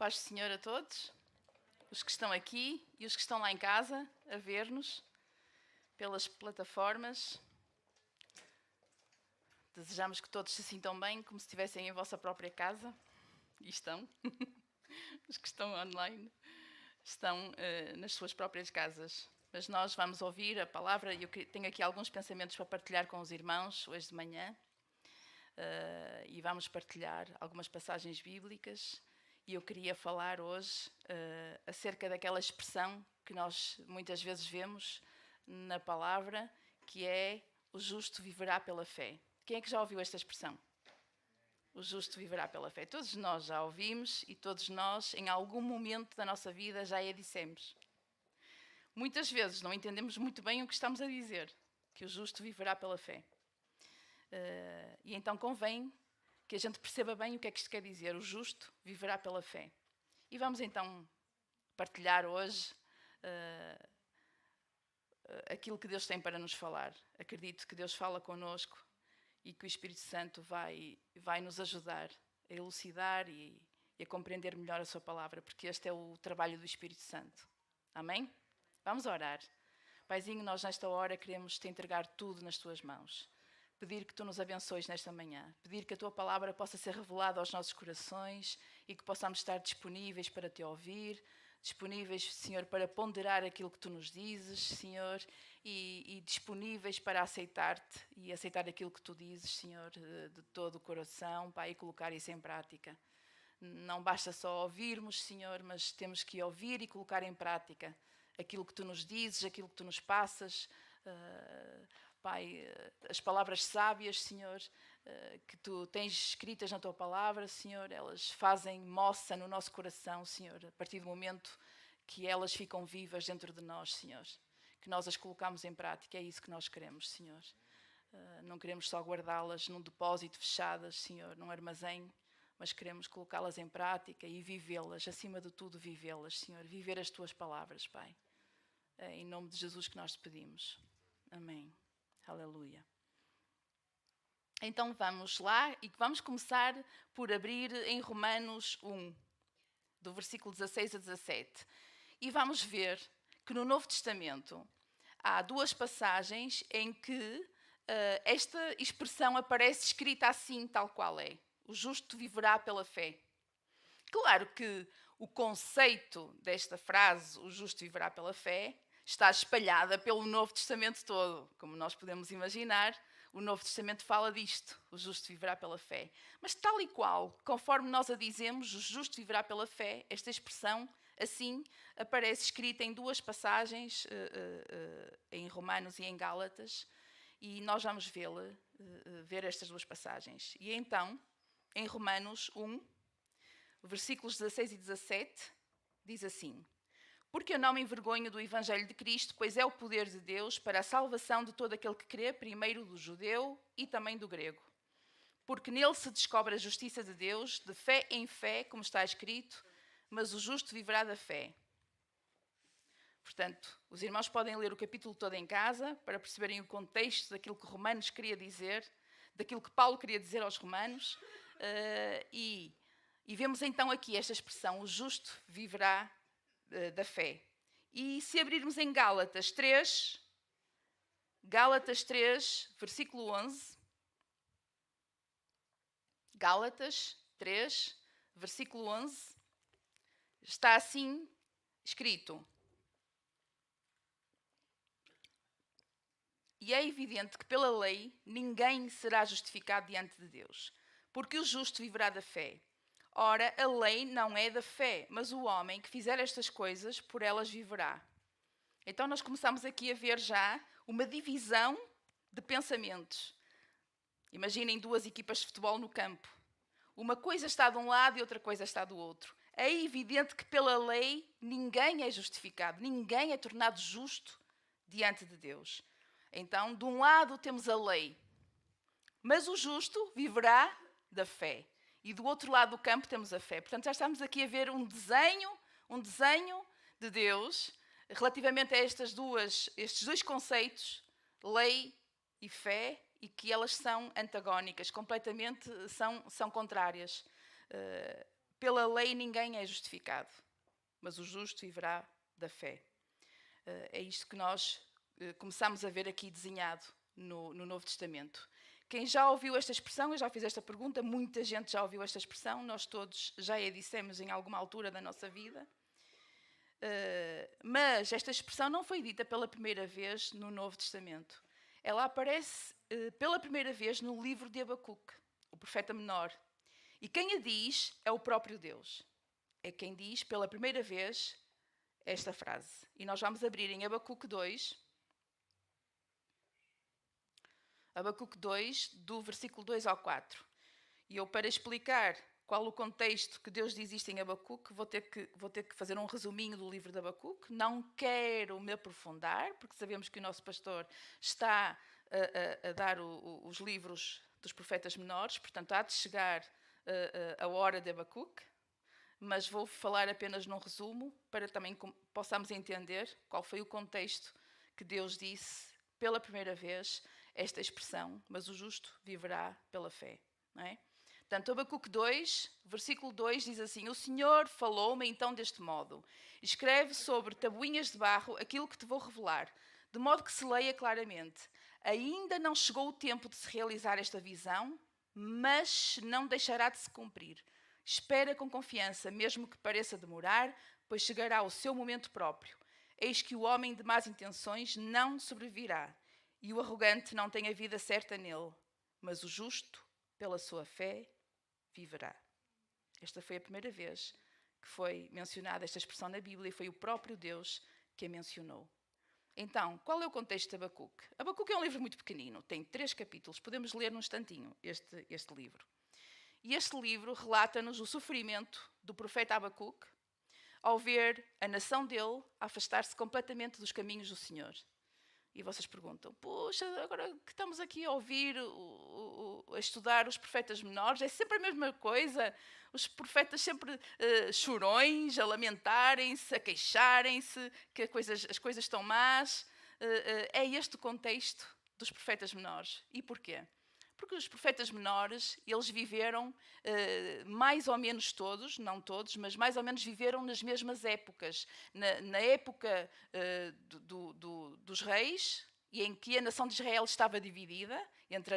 Paz do Senhor a todos, os que estão aqui e os que estão lá em casa a ver-nos pelas plataformas. Desejamos que todos se sintam bem, como se estivessem em vossa própria casa. E estão. Os que estão online estão nas suas próprias casas. Mas nós vamos ouvir a palavra e eu tenho aqui alguns pensamentos para partilhar com os irmãos hoje de manhã. E vamos partilhar algumas passagens bíblicas. E eu queria falar hoje acerca daquela expressão que nós muitas vezes vemos na palavra, que é o justo viverá pela fé. Quem é que já ouviu esta expressão? O justo viverá pela fé. Todos nós já ouvimos e todos nós, em algum momento da nossa vida, já a dissemos. Muitas vezes não entendemos muito bem o que estamos a dizer, que o justo viverá pela fé. E então convém que a gente perceba bem o que é que isto quer dizer. O justo viverá pela fé. E vamos então partilhar hoje aquilo que Deus tem para nos falar. Acredito que Deus fala connosco e que o Espírito Santo vai nos ajudar a elucidar e a compreender melhor a sua palavra, porque este é o trabalho do Espírito Santo. Amém? Vamos orar. Paizinho, nós nesta hora queremos te entregar tudo nas tuas mãos. Pedir que tu nos abençoes nesta manhã. Pedir que a tua palavra possa ser revelada aos nossos corações e que possamos estar disponíveis para te ouvir, disponíveis, Senhor, para ponderar aquilo que tu nos dizes, Senhor, e disponíveis para aceitar-te e aceitar aquilo que tu dizes, Senhor, de todo o coração, Pai, e colocar isso em prática. Não basta só ouvirmos, Senhor, mas temos que ouvir e colocar em prática aquilo que tu nos dizes, aquilo que tu nos passas, Pai, as palavras sábias, Senhor, que tu tens escritas na tua palavra, Senhor, elas fazem moça no nosso coração, Senhor, a partir do momento que elas ficam vivas dentro de nós, Senhor, que nós as colocamos em prática, é isso que nós queremos, Senhor. Não queremos só guardá-las num depósito fechadas, Senhor, num armazém, mas queremos colocá-las em prática e vivê-las, acima de tudo vivê-las, Senhor, viver as tuas palavras, Pai. É em nome de Jesus que nós te pedimos. Amém. Aleluia. Então vamos lá e vamos começar por abrir em Romanos 1, do versículo 16 a 17. E vamos ver que no Novo Testamento há duas passagens em que esta expressão aparece escrita assim, tal qual é. O justo viverá pela fé. Claro que o conceito desta frase, o justo viverá pela fé, está espalhada pelo Novo Testamento todo. Como nós podemos imaginar, o Novo Testamento fala disto, o justo viverá pela fé. Mas tal e qual, conforme nós a dizemos, o justo viverá pela fé, esta expressão, assim, aparece escrita em duas passagens, em Romanos e em Gálatas, e nós vamos ver estas duas passagens. E então, em Romanos 1, versículos 16 e 17, diz assim: Porque eu não me envergonho do Evangelho de Cristo, pois é o poder de Deus para a salvação de todo aquele que crê, primeiro do judeu e também do grego. Porque nele se descobre a justiça de Deus, de fé em fé, como está escrito, mas o justo viverá da fé. Portanto, os irmãos podem ler o capítulo todo em casa para perceberem o contexto daquilo que Romanos queria dizer, daquilo que Paulo queria dizer aos romanos, e vemos então aqui esta expressão, o justo viverá da fé. E se abrirmos em Gálatas 3, versículo 11, Gálatas 3, versículo 11, está assim escrito: E é evidente que pela lei ninguém será justificado diante de Deus, porque o justo viverá da fé. Ora, a lei não é da fé, mas o homem que fizer estas coisas, por elas viverá. Então nós começamos aqui a ver já uma divisão de pensamentos. Imaginem duas equipas de futebol no campo. Uma coisa está de um lado e outra coisa está do outro. É evidente que pela lei ninguém é justificado, ninguém é tornado justo diante de Deus. Então, de um lado temos a lei, mas o justo viverá da fé. E do outro lado do campo temos a fé. Portanto, já estamos aqui a ver um desenho de Deus relativamente a estes dois conceitos, lei e fé, e que elas são antagónicas, completamente são contrárias. pela lei ninguém é justificado, mas o justo viverá da fé. É isto que nós começamos a ver aqui desenhado no Novo Testamento. Quem já ouviu esta expressão, eu já fiz esta pergunta, muita gente já ouviu esta expressão, nós todos já a dissemos em alguma altura da nossa vida. Mas esta expressão não foi dita pela primeira vez no Novo Testamento. Ela aparece pela primeira vez no livro de Abacuque, o profeta menor. E quem a diz é o próprio Deus. É quem diz pela primeira vez esta frase. E nós vamos abrir em Abacuque 2. Abacuque 2, do versículo 2 ao 4. E eu, para explicar qual o contexto que Deus diz isto em Abacuque, vou ter que fazer um resuminho do livro de Abacuque. Não quero me aprofundar, porque sabemos que o nosso pastor está a dar os livros dos profetas menores, portanto há de chegar a hora de Abacuque, mas vou falar apenas num resumo, para também possamos entender qual foi o contexto que Deus disse pela primeira vez esta expressão, mas o justo viverá pela fé. Não é? Portanto, Abacuque 2, versículo 2 diz assim: O Senhor falou-me então deste modo: escreve sobre tabuinhas de barro aquilo que te vou revelar, de modo que se leia claramente. Ainda não chegou o tempo de se realizar esta visão, mas não deixará de se cumprir. Espera com confiança, mesmo que pareça demorar, pois chegará o seu momento próprio. Eis que o homem de más intenções não sobreviverá, e o arrogante não tem a vida certa nele, mas o justo, pela sua fé, viverá. Esta foi a primeira vez que foi mencionada esta expressão na Bíblia e foi o próprio Deus que a mencionou. Então, qual é o contexto de Abacuque? Abacuque é um livro muito pequenino, tem 3 capítulos, podemos ler num instantinho este livro. E este livro relata-nos o sofrimento do profeta Abacuque ao ver a nação dele afastar-se completamente dos caminhos do Senhor. E vocês perguntam, puxa, agora que estamos aqui a ouvir, a estudar os profetas menores, é sempre a mesma coisa? Os profetas sempre chorões, a lamentarem-se, a queixarem-se, que as coisas estão más. É este o contexto dos profetas menores. E porquê? Porque os profetas menores, eles viveram mais ou menos todos, não todos, mas mais ou menos viveram nas mesmas épocas. Na época dos reis, e em que a nação de Israel estava dividida entre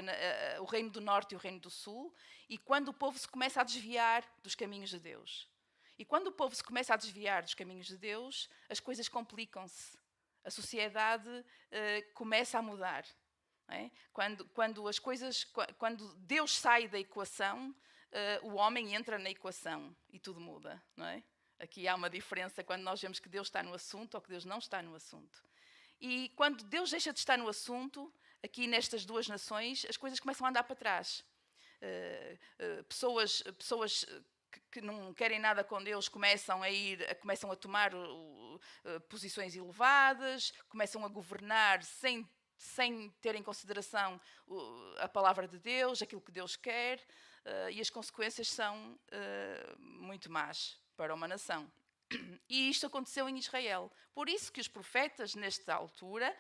o reino do norte e o reino do sul, e quando o povo se começa a desviar dos caminhos de Deus. E quando o povo se começa a desviar dos caminhos de Deus, as coisas complicam-se. A sociedade começa a mudar. É? Quando Deus sai da equação, o homem entra na equação e tudo muda. Não é? Aqui há uma diferença quando nós vemos que Deus está no assunto ou que Deus não está no assunto. E quando Deus deixa de estar no assunto, aqui nestas duas nações, as coisas começam a andar para trás. Pessoas que não querem nada com Deus começam a tomar posições elevadas, começam a governar sem ter em consideração a palavra de Deus, aquilo que Deus quer, e as consequências são muito más para uma nação. E isto aconteceu em Israel. Por isso que os profetas, nesta altura,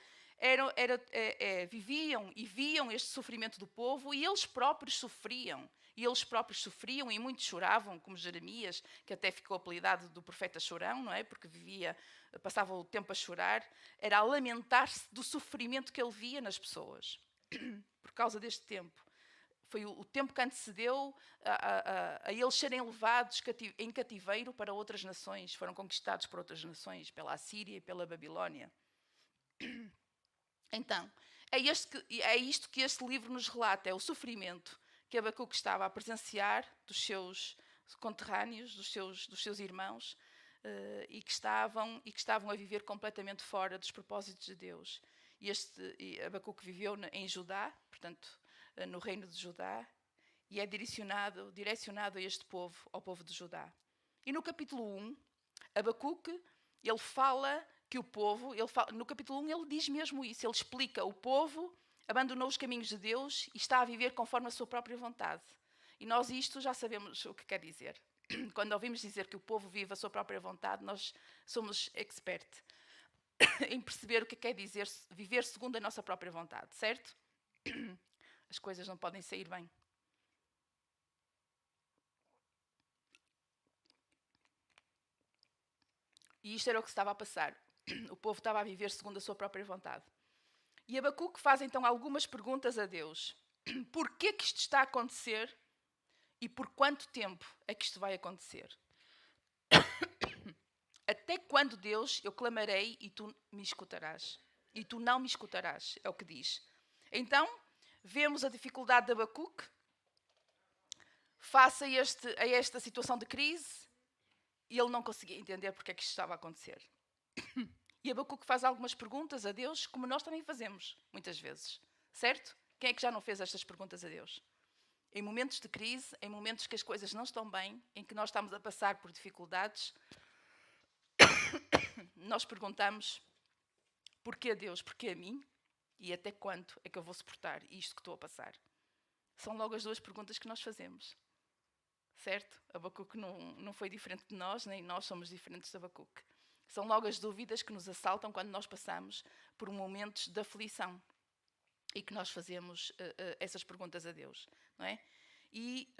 viviam e viam este sofrimento do povo, e eles próprios sofriam. E muitos choravam, como Jeremias, que até ficou apelidado do profeta chorão, não é? Porque passava o tempo a chorar, era a lamentar-se do sofrimento que ele via nas pessoas, por causa deste tempo. Foi o tempo que antecedeu a eles serem levados em cativeiro para outras nações, foram conquistados por outras nações, pela Assíria e pela Babilónia. Então, é isto que este livro nos relata, é o sofrimento que Abacuque estava a presenciar dos seus conterrâneos, dos seus irmãos, e que estavam a viver completamente fora dos propósitos de Deus. E Abacuque viveu em Judá, portanto, no reino de Judá, e é direcionado a este povo, ao povo de Judá. E no capítulo 1, Abacuque, ele fala que o povo, no capítulo 1 ele diz mesmo isso, ele explica: o povo abandonou os caminhos de Deus e está a viver conforme a sua própria vontade. E nós isto já sabemos o que quer dizer. Quando ouvimos dizer que o povo vive a sua própria vontade, nós somos expert em perceber o que quer dizer viver segundo a nossa própria vontade, certo? As coisas não podem sair bem. E isto era o que se estava a passar. O povo estava a viver segundo a sua própria vontade. E Abacuque faz então algumas perguntas a Deus. Porquê que isto está a acontecer e por quanto tempo é que isto vai acontecer? Até quando, Deus, eu clamarei e tu me escutarás? E tu não me escutarás, é o que diz. Então, vemos a dificuldade de Abacuque face a esta situação de crise, e ele não conseguia entender porque é que isto estava a acontecer. E Abacuque faz algumas perguntas a Deus, como nós também fazemos, muitas vezes. Certo? Quem é que já não fez estas perguntas a Deus? Em momentos de crise, em momentos que as coisas não estão bem, em que nós estamos a passar por dificuldades, nós perguntamos: porquê a Deus? Porquê a mim? E até quando é que eu vou suportar isto que estou a passar? São logo as duas perguntas que nós fazemos. Certo? Abacuque não foi diferente de nós, nem nós somos diferentes de Abacuque. São logo as dúvidas que nos assaltam quando nós passamos por momentos de aflição e que nós fazemos essas perguntas a Deus, não é? E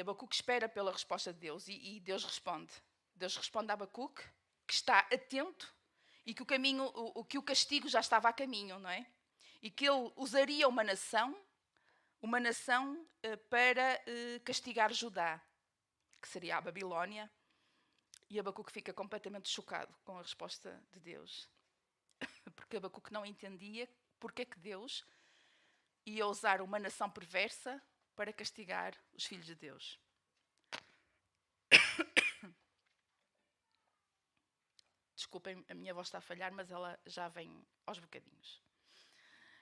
Abacuque espera pela resposta de Deus e Deus responde. Deus responde a Abacuque que está atento e que o castigo já estava a caminho, não é? E que ele usaria uma nação para castigar Judá, que seria a Babilónia. E Abacuque fica completamente chocado com a resposta de Deus. Porque Abacuque não entendia porque é que Deus ia usar uma nação perversa para castigar os filhos de Deus. Desculpem, a minha voz está a falhar, mas ela já vem aos bocadinhos.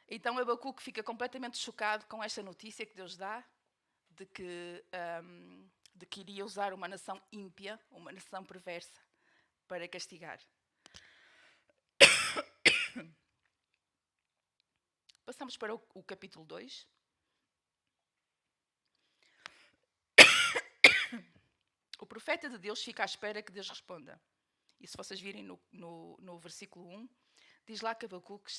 Então Abacuque fica completamente chocado com esta notícia que Deus dá de que iria usar uma nação ímpia, uma nação perversa, para castigar. Passamos para o capítulo 2. O profeta de Deus fica à espera que Deus responda. E se vocês virem no versículo 1, diz lá que Abacuque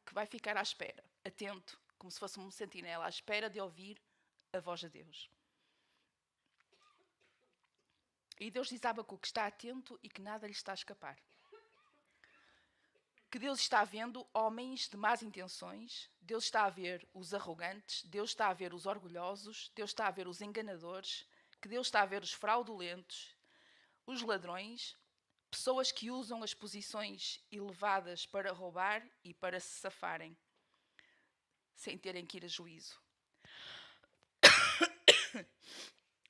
que vai ficar à espera, atento, como se fosse um sentinela, à espera de ouvir a voz de Deus. E Deus diz a Abacuque que está atento e que nada lhe está a escapar. Que Deus está vendo homens de más intenções, Deus está a ver os arrogantes, Deus está a ver os orgulhosos, Deus está a ver os enganadores, que Deus está a ver os fraudulentos, os ladrões, pessoas que usam as posições elevadas para roubar e para se safarem, sem terem que ir a juízo.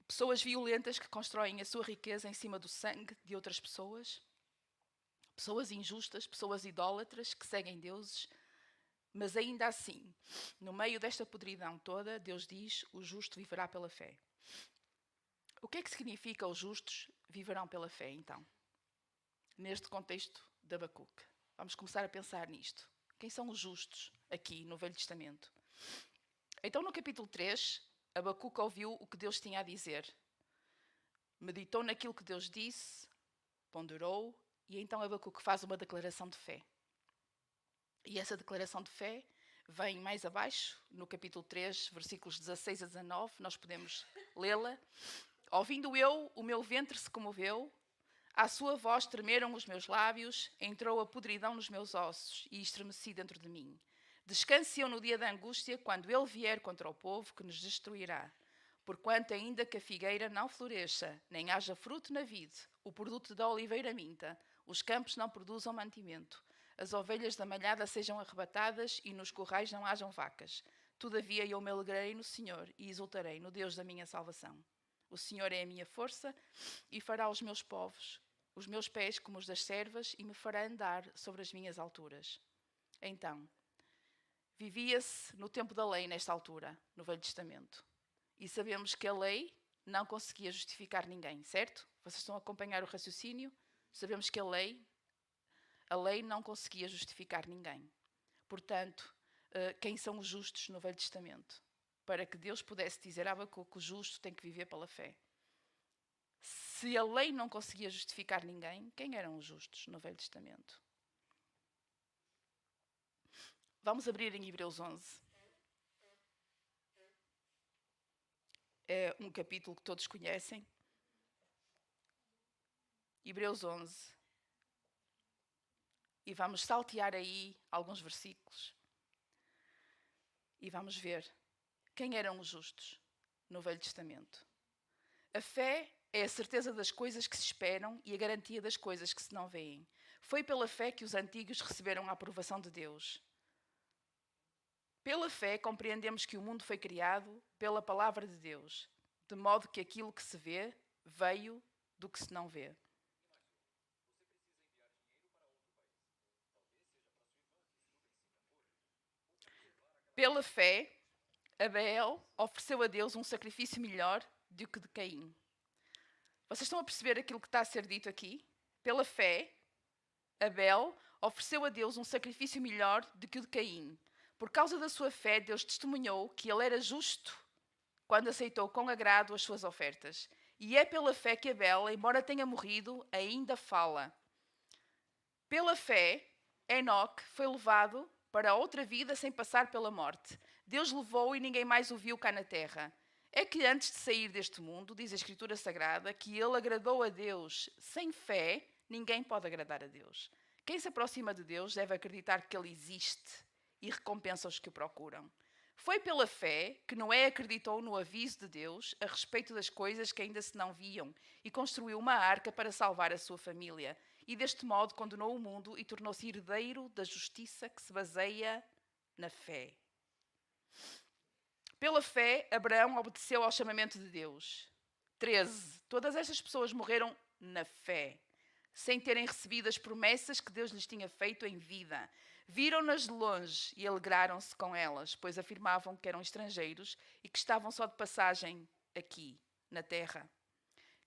Pessoas violentas que constroem a sua riqueza em cima do sangue de outras pessoas. Pessoas injustas, pessoas idólatras que seguem deuses. Mas ainda assim, no meio desta podridão toda, Deus diz: o justo viverá pela fé. O que é que significa os justos viverão pela fé, então? Neste contexto de Abacuque. Vamos começar a pensar nisto. Quem são os justos aqui no Velho Testamento? Então, no capítulo 3, Abacuque ouviu o que Deus tinha a dizer. Meditou naquilo que Deus disse, ponderou, e então Abacuque faz uma declaração de fé. E essa declaração de fé vem mais abaixo, no capítulo 3, versículos 16 a 19, nós podemos lê-la. Ouvindo eu, o meu ventre se comoveu, à sua voz tremeram os meus lábios, entrou a podridão nos meus ossos e estremeci dentro de mim. Descanse eu no dia da angústia, quando ele vier contra o povo que nos destruirá. Porquanto ainda que a figueira não floresça, nem haja fruto na vide, o produto da oliveira minta, os campos não produzam mantimento, as ovelhas da malhada sejam arrebatadas e nos currais não hajam vacas. Todavia eu me alegrarei no Senhor e exultarei no Deus da minha salvação. O Senhor é a minha força e fará os meus pés como os das servas e me fará andar sobre as minhas alturas. Então, vivia-se no tempo da lei nesta altura, no Velho Testamento. E sabemos que a lei não conseguia justificar ninguém, certo? Vocês estão a acompanhar o raciocínio? Sabemos que a lei não conseguia justificar ninguém. Portanto, quem são os justos no Velho Testamento? Para que Deus pudesse dizer a Abacuque que o justo tem que viver pela fé. Se a lei não conseguia justificar ninguém, quem eram os justos no Velho Testamento? Vamos abrir em Hebreus 11. É um capítulo que todos conhecem. Hebreus 11. E vamos saltear aí alguns versículos. E vamos ver quem eram os justos no Velho Testamento. A fé é a certeza das coisas que se esperam e a garantia das coisas que se não veem. Foi pela fé que os antigos receberam a aprovação de Deus. Pela fé compreendemos que o mundo foi criado pela palavra de Deus, de modo que aquilo que se vê veio do que se não vê. Pela fé, Abel ofereceu a Deus um sacrifício melhor do que de Caim. Vocês estão a perceber aquilo que está a ser dito aqui? Pela fé, Abel ofereceu a Deus um sacrifício melhor do que o de Caim. Por causa da sua fé, Deus testemunhou que ele era justo quando aceitou com agrado as suas ofertas. E é pela fé que Abel, embora tenha morrido, ainda fala. Pela fé, Enoque foi levado para outra vida sem passar pela morte. Deus levou e ninguém mais o viu cá na terra. É que antes de sair deste mundo, diz a Escritura Sagrada, que ele agradou a Deus. Sem fé, ninguém pode agradar a Deus. Quem se aproxima de Deus deve acreditar que ele existe e recompensa os que o procuram. Foi pela fé que Noé acreditou no aviso de Deus a respeito das coisas que ainda se não viam e construiu uma arca para salvar a sua família. E deste modo condenou o mundo e tornou-se herdeiro da justiça que se baseia na fé. Pela fé, Abraão obedeceu ao chamamento de Deus. 13. Todas estas pessoas morreram na fé, sem terem recebido as promessas que Deus lhes tinha feito em vida. Viram-nas de longe e alegraram-se com elas, pois afirmavam que eram estrangeiros e que estavam só de passagem aqui, na terra.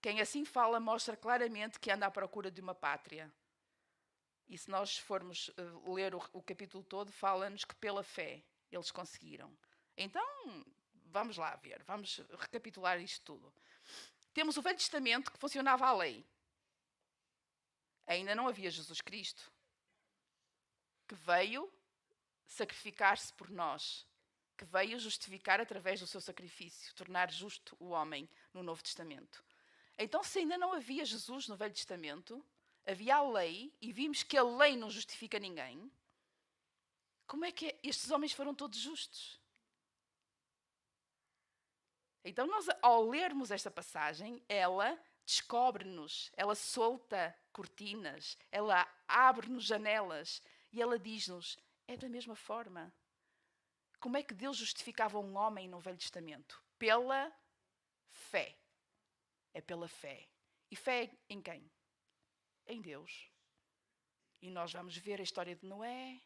Quem assim fala mostra claramente que anda à procura de uma pátria. E se nós formos ler o capítulo todo, fala-nos que pela fé eles conseguiram. Então, vamos lá ver, vamos recapitular isto tudo. Temos o Velho Testamento que funcionava à lei. Ainda não havia Jesus Cristo, que veio sacrificar-se por nós, que veio justificar através do seu sacrifício, tornar justo o homem no Novo Testamento. Então, se ainda não havia Jesus no Velho Testamento, havia a lei, e vimos que a lei não justifica ninguém, como é que estes homens foram todos justos? Então, nós, ao lermos esta passagem, ela descobre-nos, ela solta cortinas, ela abre-nos janelas e ela diz-nos, é da mesma forma. Como é que Deus justificava um homem no Velho Testamento? Pela fé. É pela fé. E fé em quem? Em Deus. E nós vamos ver a história de Noé.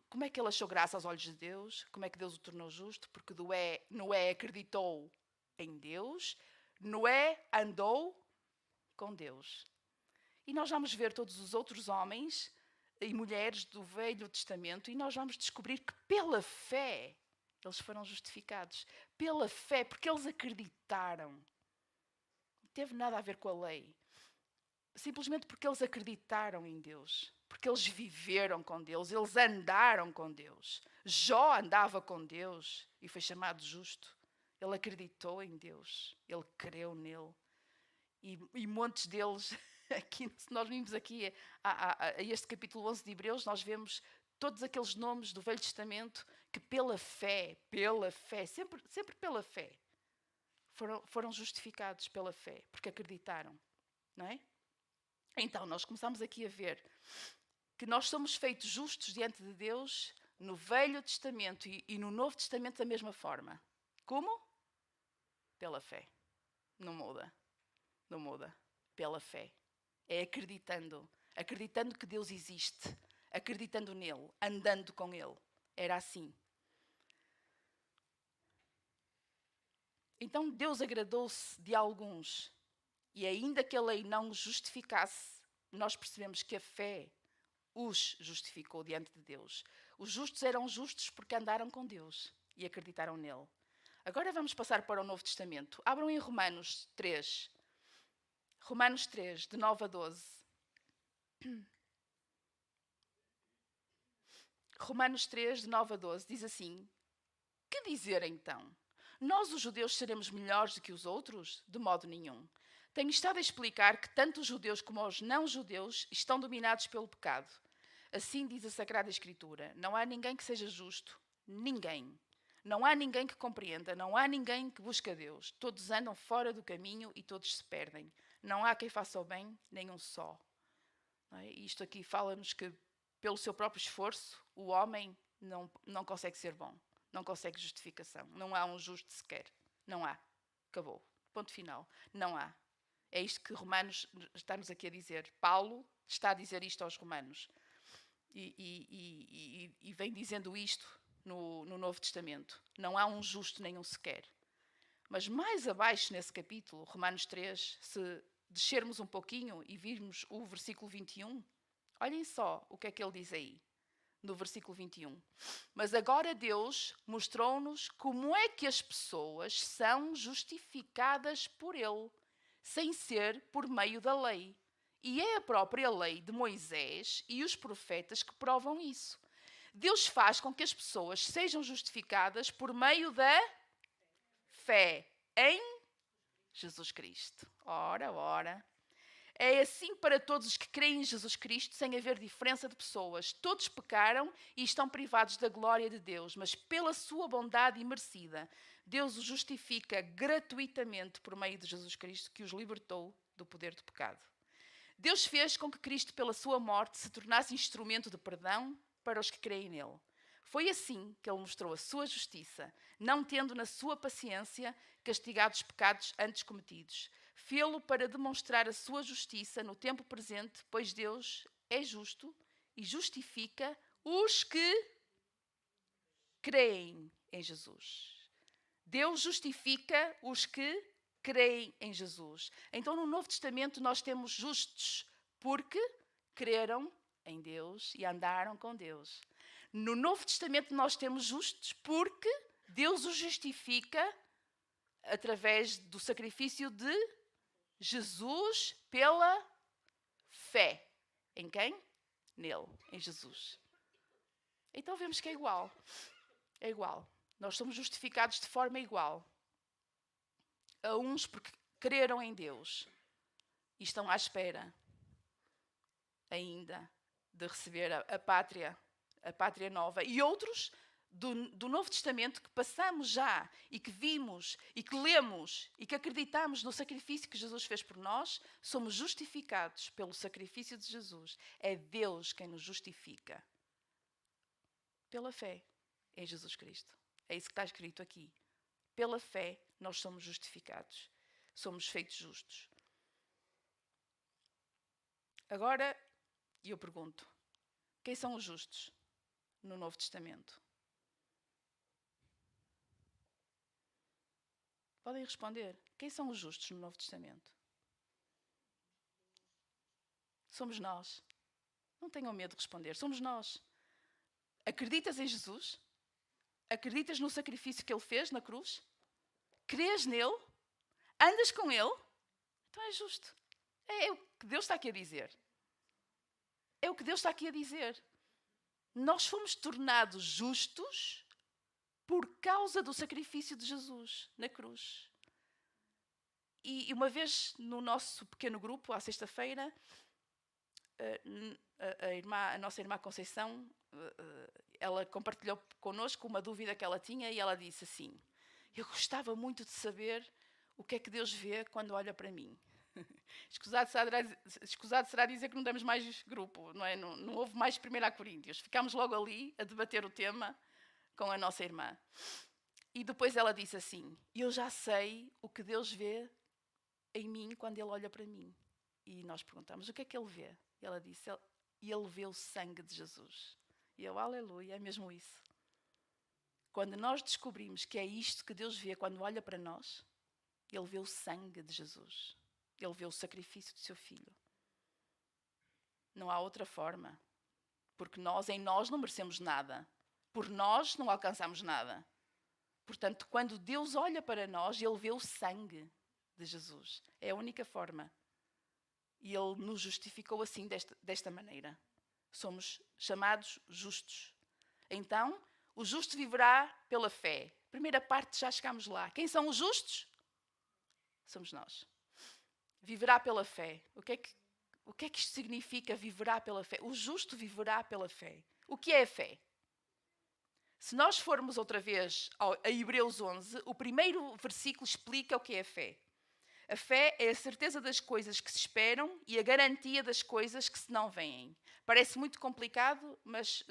Como é que ele achou graça aos olhos de Deus? Como é que Deus o tornou justo? Porque Noé acreditou em Deus. Noé andou com Deus. E nós vamos ver todos os outros homens e mulheres do Velho Testamento e nós vamos descobrir que pela fé eles foram justificados. Pela fé, porque eles acreditaram. Não teve nada a ver com a lei. Simplesmente porque eles acreditaram em Deus. Porque eles viveram com Deus. Eles andaram com Deus. Jó andava com Deus e foi chamado justo. Ele acreditou em Deus. Ele creu nele. E montes deles, aqui, se nós vimos aqui a este capítulo 11 de Hebreus, nós vemos todos aqueles nomes do Velho Testamento que pela fé, sempre pela fé, foram justificados pela fé, porque acreditaram, não é? Então, nós começamos aqui a ver que nós somos feitos justos diante de Deus no Velho Testamento e no Novo Testamento da mesma forma. Como? Pela fé. Não muda. Não muda. Pela fé. É acreditando. Acreditando que Deus existe. Acreditando nele. Andando com ele. Era assim. Então Deus agradou-se de alguns. E ainda que a lei não os justificasse, nós percebemos que a fé os justificou diante de Deus. Os justos eram justos porque andaram com Deus e acreditaram nele. Agora vamos passar para o Novo Testamento. Abram em Romanos 3. Romanos 3, de 9 a 12. Romanos 3, de 9 a 12, diz assim: Que dizer então? Nós, os judeus, seremos melhores do que os outros? De modo nenhum. Tenho estado a explicar que tanto os judeus como os não-judeus estão dominados pelo pecado. Assim diz a Sagrada Escritura: não há ninguém que seja justo, ninguém. Não há ninguém que compreenda, não há ninguém que busque a Deus. Todos andam fora do caminho e todos se perdem. Não há quem faça o bem, nem um só. Não é? Isto aqui fala-nos que, pelo seu próprio esforço, o homem não consegue ser bom. Não consegue justificação. Não há um justo sequer. Não há. Acabou. Ponto final. Não há. É isto que Romanos está-nos aqui a dizer. Paulo está a dizer isto aos romanos. E vem dizendo isto no Novo Testamento. Não há um justo nenhum sequer. Mas mais abaixo nesse capítulo, Romanos 3, se descermos um pouquinho e virmos o versículo 21, olhem só o que é que ele diz aí, no versículo 21. Mas agora Deus mostrou-nos como é que as pessoas são justificadas por Ele, sem ser por meio da lei. E é a própria lei de Moisés e os profetas que provam isso. Deus faz com que as pessoas sejam justificadas por meio da fé em Jesus Cristo. Ora. É assim para todos os que creem em Jesus Cristo, sem haver diferença de pessoas. Todos pecaram e estão privados da glória de Deus, mas pela sua bondade imerecida, Deus os justifica gratuitamente por meio de Jesus Cristo, que os libertou do poder do pecado. Deus fez com que Cristo, pela sua morte, se tornasse instrumento de perdão para os que creem nele. Foi assim que ele mostrou a sua justiça, não tendo na sua paciência castigado os pecados antes cometidos. Fê-lo para demonstrar a sua justiça no tempo presente, pois Deus é justo e justifica os que creem em Jesus. Deus justifica os que creem em Jesus. Então, no Novo Testamento, nós temos justos porque creram em Deus e andaram com Deus. No Novo Testamento, nós temos justos porque Deus os justifica através do sacrifício de Jesus pela fé. Em quem? Nele, em Jesus. Então vemos que é igual. É igual. Nós somos justificados de forma igual. A uns porque creram em Deus e estão à espera ainda de receber a pátria nova. E outros do Novo Testamento que passamos já e que vimos e que lemos e que acreditamos no sacrifício que Jesus fez por nós, somos justificados pelo sacrifício de Jesus. É Deus quem nos justifica. Pela fé em Jesus Cristo. É isso que está escrito aqui. Pela fé nós somos justificados. Somos feitos justos. Agora, eu pergunto, quem são os justos no Novo Testamento? Podem responder. Quem são os justos no Novo Testamento? Somos nós. Não tenham medo de responder. Somos nós. Acreditas em Jesus? Acreditas no sacrifício que Ele fez na cruz? Crês nele? Andas com Ele? Então é justo. É o que Deus está aqui a dizer. É o que Deus está aqui a dizer. Nós fomos tornados justos por causa do sacrifício de Jesus na cruz. E uma vez no nosso pequeno grupo, à sexta-feira, a nossa irmã Conceição, ela compartilhou connosco uma dúvida que ela tinha e ela disse assim: eu gostava muito de saber o que é que Deus vê quando olha para mim. Escusado será dizer que não demos mais grupo, não é? Não houve mais 1 Coríntios. Ficámos logo ali a debater o tema com a nossa irmã. E depois ela disse assim: eu já sei o que Deus vê em mim quando Ele olha para mim. E nós perguntamos: o que é que Ele vê? E ela disse: Ele vê o sangue de Jesus. E eu, aleluia, é mesmo isso. Quando nós descobrimos que é isto que Deus vê quando olha para nós, Ele vê o sangue de Jesus. Ele vê o sacrifício do seu Filho. Não há outra forma. Porque em nós não merecemos nada. Por nós não alcançamos nada. Portanto, quando Deus olha para nós, Ele vê o sangue de Jesus. É a única forma. E Ele nos justificou assim, desta maneira. Somos chamados justos. Então, O justo viverá pela fé. Primeira parte, já chegámos lá. Quem são os justos? Somos nós. Viverá pela fé. O que é que isto significa, viverá pela fé? O justo viverá pela fé. O que é a fé? Se nós formos outra vez a Hebreus 11, o primeiro versículo explica o que é a fé. A fé é a certeza das coisas que se esperam e a garantia das coisas que se não veem. Parece muito complicado, mas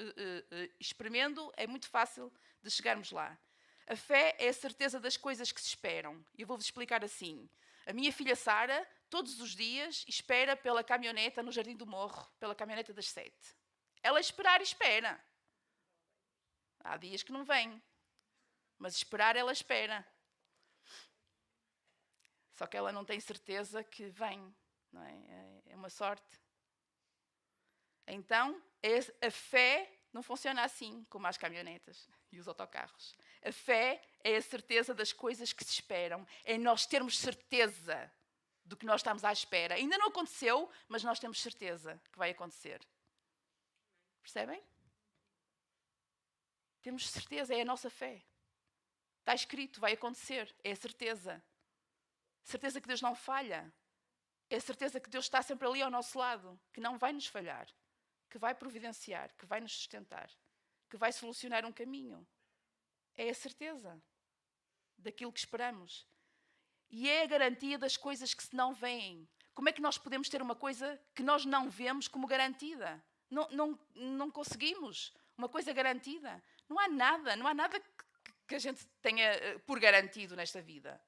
experimento é muito fácil de chegarmos lá. A fé é a certeza das coisas que se esperam. Eu vou-vos explicar assim. A minha filha Sara, todos os dias, espera pela caminhoneta no Jardim do Morro, pela caminhoneta das 7. Ela esperar e espera. Há dias que não vem, mas esperar ela espera. Só que ela não tem certeza que vem, não é? É uma sorte. Então, a fé não funciona assim, como as caminhonetas e os autocarros. A fé é a certeza das coisas que se esperam. É nós termos certeza do que nós estamos à espera. Ainda não aconteceu, mas nós temos certeza que vai acontecer. Percebem? Temos certeza, é a nossa fé. Está escrito, vai acontecer, é a certeza. Certeza que Deus não falha. É a certeza que Deus está sempre ali ao nosso lado, que não vai nos falhar, que vai providenciar, que vai nos sustentar, que vai solucionar um caminho. É a certeza daquilo que esperamos. E é a garantia das coisas que se não veem. Como é que nós podemos ter uma coisa que nós não vemos como garantida? Não conseguimos uma coisa garantida. Não há nada que a gente tenha por garantido nesta vida.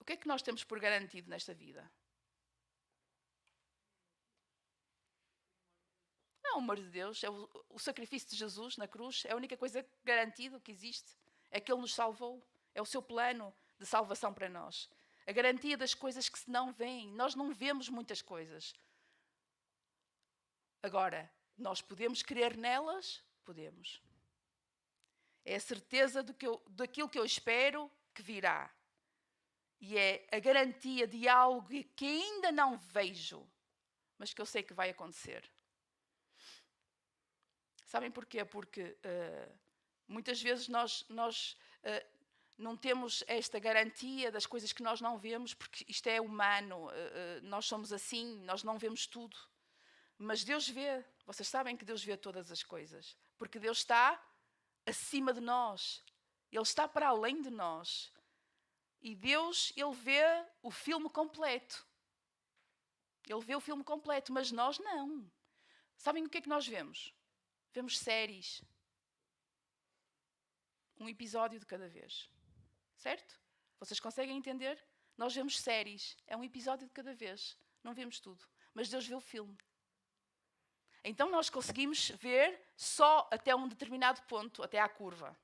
O que é que nós temos por garantido nesta vida? Não, o amor de Deus, é o sacrifício de Jesus na cruz, é a única coisa garantida que existe. É que Ele nos salvou. É o seu plano de salvação para nós. A garantia das coisas que se não veem. Nós não vemos muitas coisas. Agora, nós podemos crer nelas? Podemos. É a certeza daquilo que eu espero que virá. E é a garantia de algo que ainda não vejo, mas que eu sei que vai acontecer. Sabem porquê? Porque muitas vezes nós não temos esta garantia das coisas que nós não vemos, porque isto é humano, nós somos assim, nós não vemos tudo. Mas Deus vê, vocês sabem que Deus vê todas as coisas, porque Deus está acima de nós, Ele está para além de nós. E Deus, Ele vê o filme completo. Ele vê o filme completo, mas nós não. Sabem o que é que nós vemos? Vemos séries. Um episódio de cada vez. Certo? Vocês conseguem entender? Nós vemos séries. É um episódio de cada vez. Não vemos tudo. Mas Deus vê o filme. Então nós conseguimos ver só até um determinado ponto, até à curva.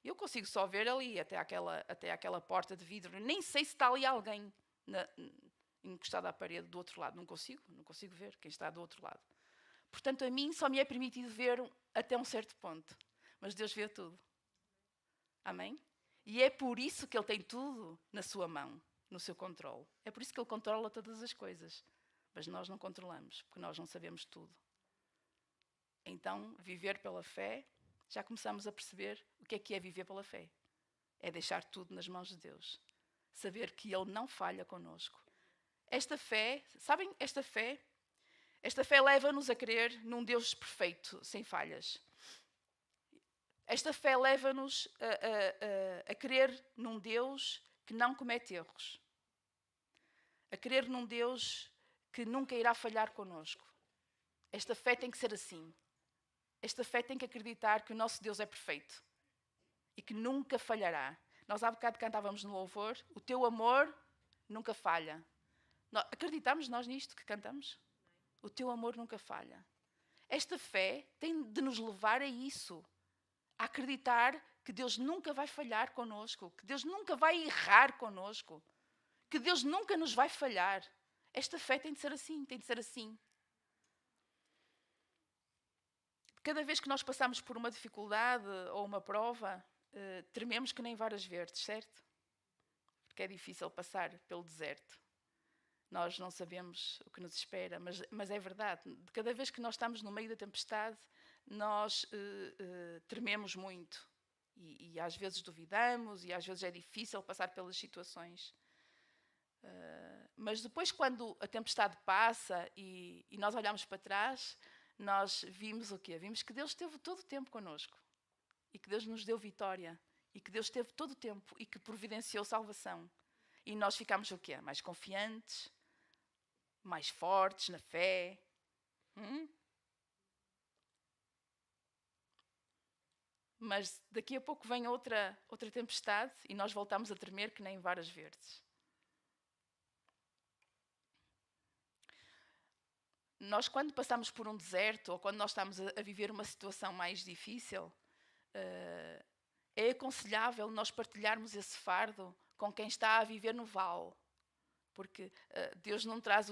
Eu consigo só ver ali, até aquela porta de vidro. Nem sei se está ali alguém encostado à parede do outro lado. Não consigo ver quem está do outro lado. Portanto, a mim só me é permitido ver até um certo ponto. Mas Deus vê tudo. Amém? E é por isso que Ele tem tudo na sua mão, no seu controle. É por isso que Ele controla todas as coisas. Mas nós não controlamos, porque nós não sabemos tudo. Então, viver pela fé, já começamos a perceber o que é viver pela fé. É deixar tudo nas mãos de Deus. Saber que Ele não falha connosco. Esta fé, sabem, esta fé leva-nos a crer num Deus perfeito, sem falhas. Esta fé leva-nos a crer num Deus que não comete erros. A crer num Deus que nunca irá falhar connosco. Esta fé tem que ser assim. Esta fé tem que acreditar que o nosso Deus é perfeito e que nunca falhará. Nós há bocado cantávamos no louvor, o teu amor nunca falha. Acreditamos nós nisto que cantamos? O teu amor nunca falha. Esta fé tem de nos levar a isso. A acreditar que Deus nunca vai falhar connosco, que Deus nunca vai errar connosco, que Deus nunca nos vai falhar. Esta fé tem de ser assim, tem de ser assim. Cada vez que nós passamos por uma dificuldade ou uma prova, trememos que nem varas verdes, certo? Porque é difícil passar pelo deserto. Nós não sabemos o que nos espera, mas é verdade. Cada vez que nós estamos no meio da tempestade, nós trememos muito. E às vezes duvidamos, e às vezes é difícil passar pelas situações. Mas depois, quando a tempestade passa e nós olhamos para trás, nós vimos o quê? Vimos que Deus esteve todo o tempo connosco. E que Deus nos deu vitória. E que Deus esteve todo o tempo e que providenciou salvação. E nós ficamos o quê? Mais confiantes, mais fortes na fé. Mas daqui a pouco vem outra tempestade e nós voltamos a tremer que nem varas verdes. Nós, quando passamos por um deserto ou quando nós estamos a viver uma situação mais difícil, é aconselhável nós partilharmos esse fardo com quem está a viver no vale. Porque Deus não traz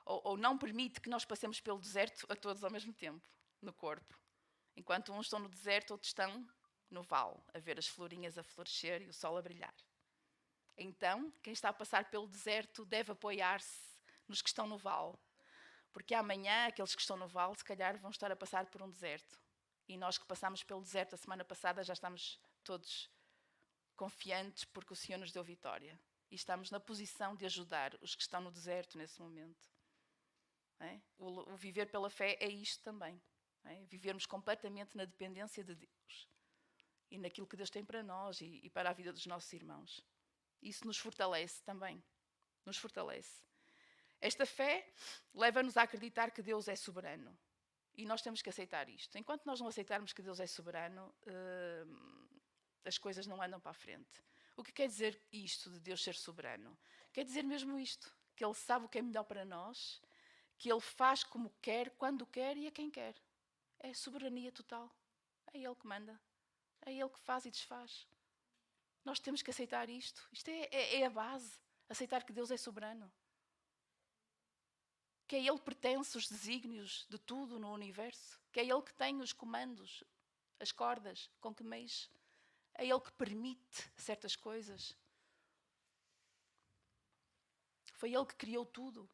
ou não permite que nós passemos pelo deserto a todos ao mesmo tempo, no corpo. Enquanto uns estão no deserto, outros estão no vale, a ver as florinhas a florescer e o sol a brilhar. Então, quem está a passar pelo deserto deve apoiar-se nos que estão no vale. Porque amanhã, aqueles que estão no vale, se calhar vão estar a passar por um deserto. E nós que passamos pelo deserto a semana passada já estamos todos confiantes porque o Senhor nos deu vitória. E estamos na posição de ajudar os que estão no deserto nesse momento. É? O viver pela fé é isto também. É? Vivermos completamente na dependência de Deus. E naquilo que Deus tem para nós e para a vida dos nossos irmãos. Isso nos fortalece também. Nos fortalece. Esta fé leva-nos a acreditar que Deus é soberano. E nós temos que aceitar isto. Enquanto nós não aceitarmos que Deus é soberano, as coisas não andam para a frente. O que quer dizer isto de Deus ser soberano? Quer dizer mesmo isto. Que Ele sabe o que é melhor para nós. Que Ele faz como quer, quando quer e a quem quer. É soberania total. É Ele que manda. É Ele que faz e desfaz. Nós temos que aceitar isto. Isto é a base. Aceitar que Deus é soberano. Que a Ele pertence os desígnios de tudo no universo. Que é Ele que tem os comandos, as cordas com que mexe. É Ele que permite certas coisas. Foi Ele que criou tudo.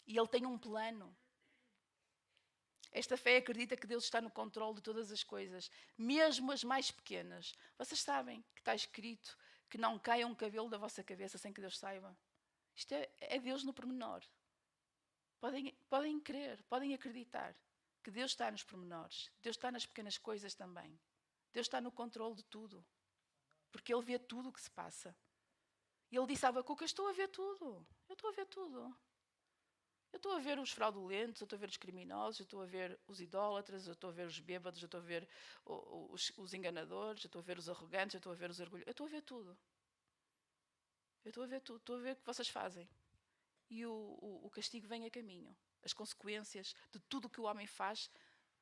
E Ele tem um plano. Esta fé acredita que Deus está no controle de todas as coisas, mesmo as mais pequenas. Vocês sabem que está escrito que não caia um cabelo da vossa cabeça sem que Deus saiba. Isto é Deus no pormenor. Podem crer, podem acreditar que Deus está nos pormenores. Deus está nas pequenas coisas também. Deus está no controle de tudo. Porque Ele vê tudo o que se passa. E Ele disse a Abacuque, eu estou a ver tudo. Eu estou a ver tudo. Eu estou a ver os fraudulentos, eu estou a ver os criminosos, eu estou a ver os idólatras, eu estou a ver os bêbados, eu estou a ver os enganadores, eu estou a ver os arrogantes, eu estou a ver os orgulhosos. Eu estou a ver tudo. Eu estou a ver tudo. Estou a ver o que vocês fazem. E o castigo vem a caminho. As consequências de tudo o que o homem faz,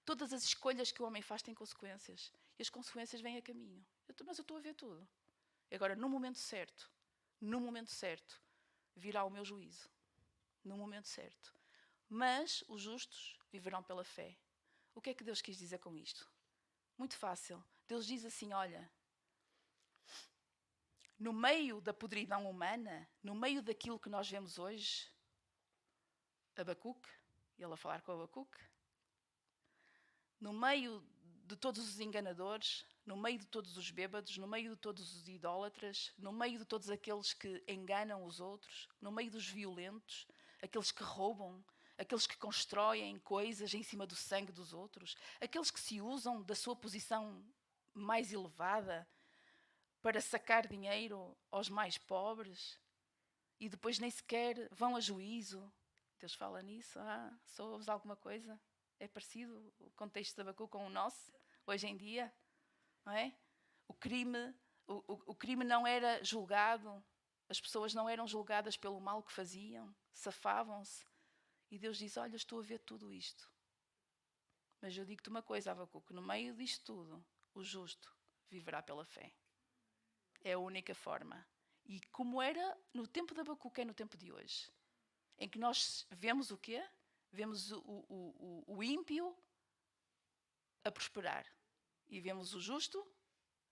todas as escolhas que o homem faz têm consequências. E as consequências vêm a caminho. Mas eu estou a ver tudo. Agora, no momento certo, virá o meu juízo. No momento certo. Mas os justos viverão pela fé. O que é que Deus quis dizer com isto? Muito fácil. Deus diz assim, olha, no meio da podridão humana, no meio daquilo que nós vemos hoje, Abacuque, ele a falar com Abacuque, no meio de todos os enganadores, no meio de todos os bêbados, no meio de todos os idólatras, no meio de todos aqueles que enganam os outros, no meio dos violentos, aqueles que roubam, aqueles que constroem coisas em cima do sangue dos outros, aqueles que se usam da sua posição mais elevada para sacar dinheiro aos mais pobres e depois nem sequer vão a juízo. Deus fala nisso. Só ouves alguma coisa? É parecido o contexto de Abacuque com o nosso, hoje em dia? Não é? O crime não era julgado, as pessoas não eram julgadas pelo mal que faziam, safavam-se. E Deus diz, olha, estou a ver tudo isto. Mas eu digo-te uma coisa, Abacuque, no meio disto tudo, o justo viverá pela fé. É a única forma. E como era no tempo de Abacuque, é no tempo de hoje. Em que nós vemos o quê? Vemos o ímpio a prosperar. E vemos o justo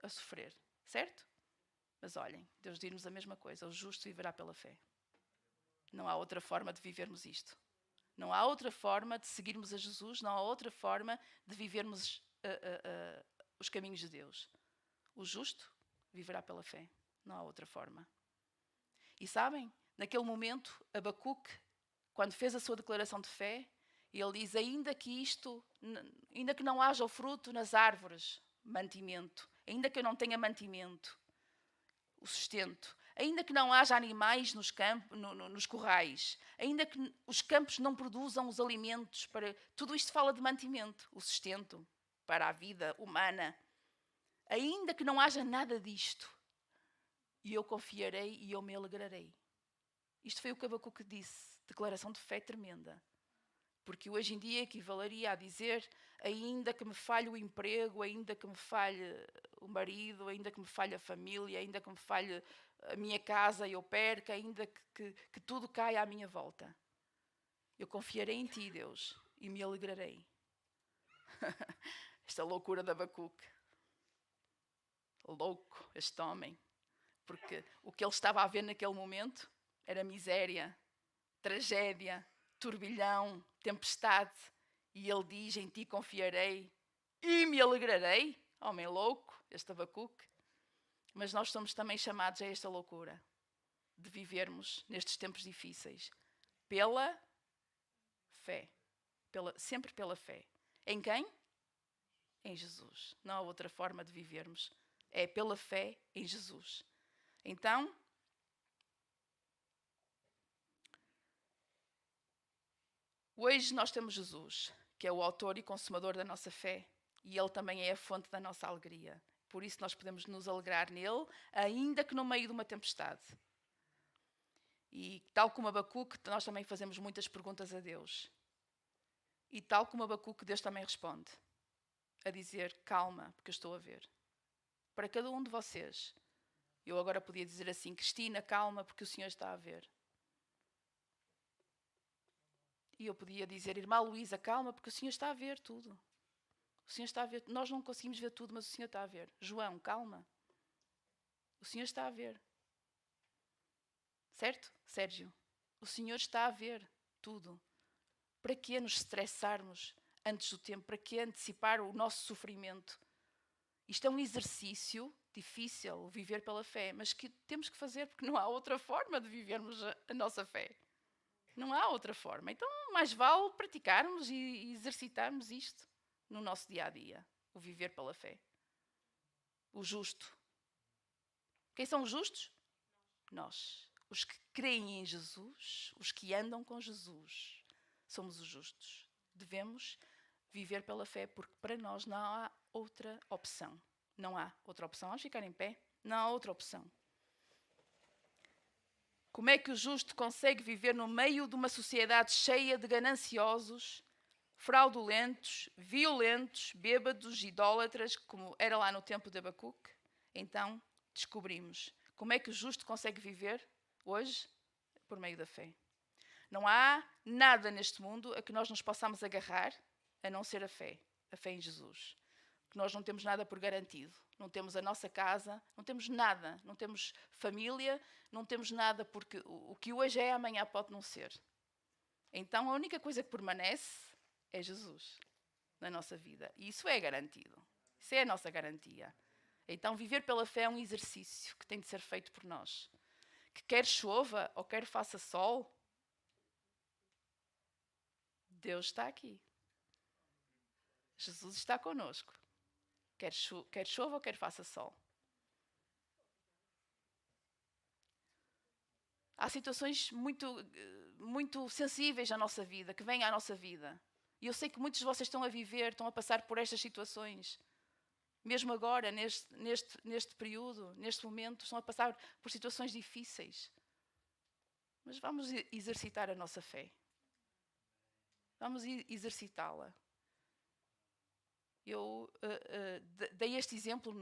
a sofrer. Certo? Mas olhem, Deus diz-nos a mesma coisa. O justo viverá pela fé. Não há outra forma de vivermos isto. Não há outra forma de seguirmos a Jesus, não há outra forma de vivermos os caminhos de Deus. O justo viverá pela fé. Não há outra forma. E sabem, naquele momento, Abacuque, quando fez a sua declaração de fé, ele diz, ainda que não haja o fruto nas árvores, mantimento, ainda que eu não tenha mantimento, o sustento, ainda que não haja animais nos corrais, ainda que os campos não produzam os alimentos, tudo isto fala de mantimento, o sustento para a vida humana. Ainda que não haja nada disto, e eu confiarei e eu me alegrarei. Isto foi o que Abacuque disse, declaração de fé tremenda. Porque hoje em dia equivaleria a dizer, ainda que me falhe o emprego, ainda que me falhe o marido, ainda que me falhe a família, ainda que me falhe a minha casa e eu perca, ainda que tudo caia à minha volta. Eu confiarei em ti, Deus, e me alegrarei. Esta loucura de Abacuque. Louco, este homem. Porque o que ele estava a ver naquele momento era miséria, tragédia, turbilhão, tempestade. E ele diz, em ti confiarei e me alegrarei. Homem louco, este Abacuque. Mas nós somos também chamados a esta loucura. De vivermos nestes tempos difíceis. Pela fé. Sempre pela fé. Em quem? Em Jesus. Não há outra forma de vivermos. É pela fé em Jesus. Então, hoje nós temos Jesus, que é o autor e consumador da nossa fé, e Ele também é a fonte da nossa alegria. Por isso nós podemos nos alegrar nele, ainda que no meio de uma tempestade. E tal como Abacuque, nós também fazemos muitas perguntas a Deus. E tal como Abacuque, Deus também responde, a dizer, calma, porque eu estou a ver. Para cada um de vocês, eu agora podia dizer assim, Cristina, calma, porque o Senhor está a ver. E eu podia dizer, irmã Luísa, calma, porque o Senhor está a ver tudo. O Senhor está a ver. Nós não conseguimos ver tudo, mas o Senhor está a ver. João, calma. O Senhor está a ver. Certo, Sérgio? O Senhor está a ver tudo. Para que nos estressarmos antes do tempo? Para que antecipar o nosso sofrimento? Isto é um exercício difícil, viver pela fé, mas que temos que fazer porque não há outra forma de vivermos a nossa fé. Não há outra forma. Então, mais vale praticarmos e exercitarmos isto no nosso dia-a-dia. O viver pela fé. O justo. Quem são os justos? Nós. Os que creem em Jesus, os que andam com Jesus, somos os justos. Devemos viver pela fé, porque para nós não há outra opção. Não há outra opção. Vamos ficar em pé? Não há outra opção. Como é que o justo consegue viver no meio de uma sociedade cheia de gananciosos, fraudulentos, violentos, bêbados, idólatras, como era lá no tempo de Abacuque? Então, descobrimos como é que o justo consegue viver hoje por meio da fé. Não há nada neste mundo a que nós nos possamos agarrar a não ser a fé em Jesus. Que nós não temos nada por garantido. Não temos a nossa casa, não temos nada, não temos família, não temos nada, porque o que hoje é, amanhã pode não ser. Então a única coisa que permanece é Jesus na nossa vida. E isso é garantido. Isso é a nossa garantia. Então viver pela fé é um exercício que tem de ser feito por nós. Que quer chova ou quer faça sol, Deus está aqui. Jesus está conosco. Quer chova ou quer faça sol. Há situações muito sensíveis na nossa vida, que vêm à nossa vida. E eu sei que muitos de vocês estão a viver, estão a passar por estas situações. Mesmo agora, neste período, neste momento, estão a passar por situações difíceis. Mas vamos exercitar a nossa fé. Vamos exercitá-la. Eu dei este exemplo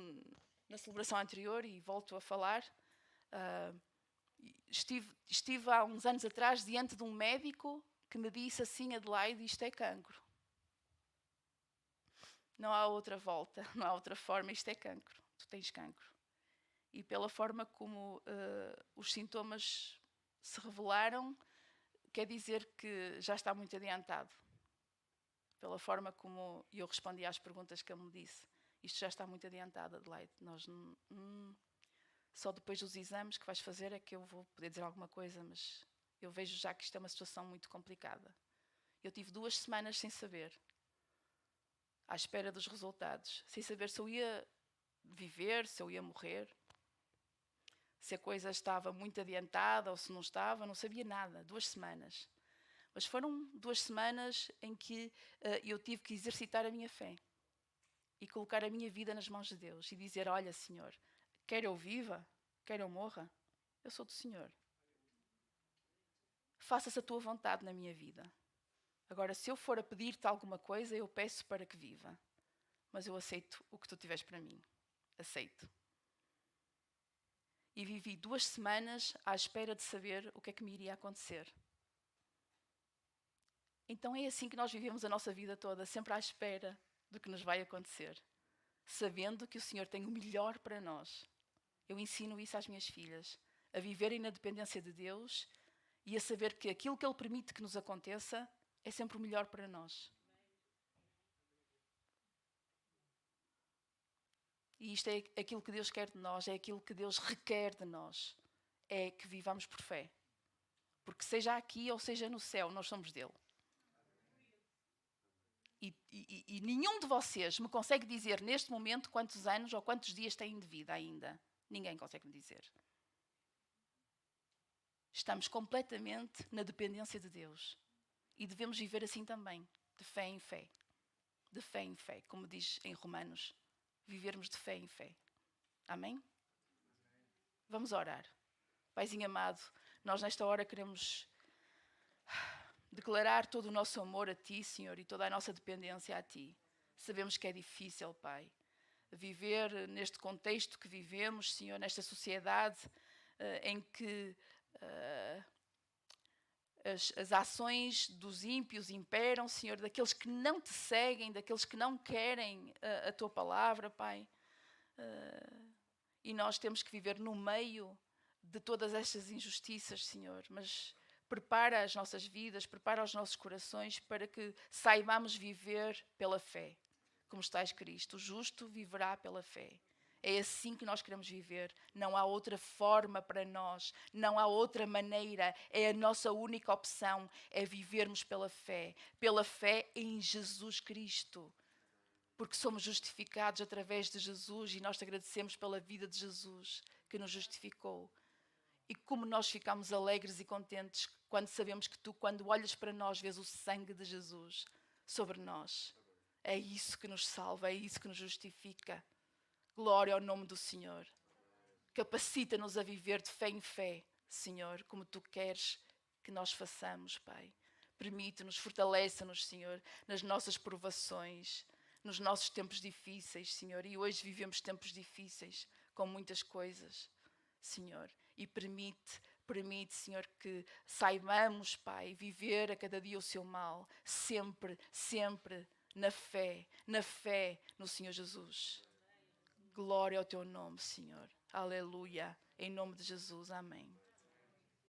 na celebração anterior e volto a falar. Estive há uns anos atrás diante de um médico que me disse assim, Adelaide, isto é cancro. Não há outra volta, não há outra forma, isto é cancro. Tu tens cancro. E pela forma como os sintomas se revelaram, quer dizer que já está muito adiantado. Pela forma como eu respondi às perguntas que ele me disse. Isto já está muito adiantado, Adelaide. Nós só depois dos exames que vais fazer é que eu vou poder dizer alguma coisa, mas eu vejo já que isto é uma situação muito complicada. Eu tive 2 semanas sem saber, à espera dos resultados, sem saber se eu ia viver, se eu ia morrer, se a coisa estava muito adiantada ou se não estava, não sabia nada. 2 semanas. Mas foram 2 semanas em que eu tive que exercitar a minha fé e colocar a minha vida nas mãos de Deus e dizer: olha, Senhor, quer eu viva, quer eu morra, eu sou do Senhor. Faça-se a tua vontade na minha vida. Agora, se eu for a pedir-te alguma coisa, eu peço para que viva. Mas eu aceito o que tu tiveres para mim. Aceito. E vivi 2 semanas à espera de saber o que é que me iria acontecer. Então é assim que nós vivemos a nossa vida toda, sempre à espera do que nos vai acontecer. Sabendo que o Senhor tem o melhor para nós. Eu ensino isso às minhas filhas. A viverem na dependência de Deus e a saber que aquilo que Ele permite que nos aconteça é sempre o melhor para nós. E isto é aquilo que Deus quer de nós, é aquilo que Deus requer de nós. É que vivamos por fé. Porque seja aqui ou seja no céu, nós somos dele. E nenhum de vocês me consegue dizer neste momento quantos anos ou quantos dias têm de vida ainda. Ninguém consegue me dizer. Estamos completamente na dependência de Deus. E devemos viver assim também, de fé em fé. De fé em fé, como diz em Romanos. Vivermos de fé em fé. Amém? Vamos orar. Paizinho amado, nós nesta hora queremos declarar todo o nosso amor a Ti, Senhor, e toda a nossa dependência a Ti. Sabemos que é difícil, Pai, viver neste contexto que vivemos, Senhor, nesta sociedade em que as ações dos ímpios imperam, Senhor, daqueles que não Te seguem, daqueles que não querem a Tua palavra, Pai. E nós temos que viver no meio de todas estas injustiças, Senhor, mas prepara as nossas vidas, prepara os nossos corações para que saibamos viver pela fé. Como está escrito, o justo viverá pela fé. É assim que nós queremos viver. Não há outra forma para nós. Não há outra maneira. É a nossa única opção. É vivermos pela fé. Pela fé em Jesus Cristo. Porque somos justificados através de Jesus e nós te agradecemos pela vida de Jesus que nos justificou. E como nós ficamos alegres e contentes quando sabemos que tu, quando olhas para nós, vês o sangue de Jesus sobre nós. É isso que nos salva, é isso que nos justifica. Glória ao nome do Senhor. Capacita-nos a viver de fé em fé, Senhor, como tu queres que nós façamos, Pai. Permite-nos, fortalece-nos, Senhor, nas nossas provações, nos nossos tempos difíceis, Senhor. E hoje vivemos tempos difíceis, com muitas coisas, Senhor. E permite, Senhor, que saibamos, Pai, viver a cada dia o seu mal, sempre, sempre na fé no Senhor Jesus. Glória ao teu nome, Senhor. Aleluia. Em nome de Jesus. Amém.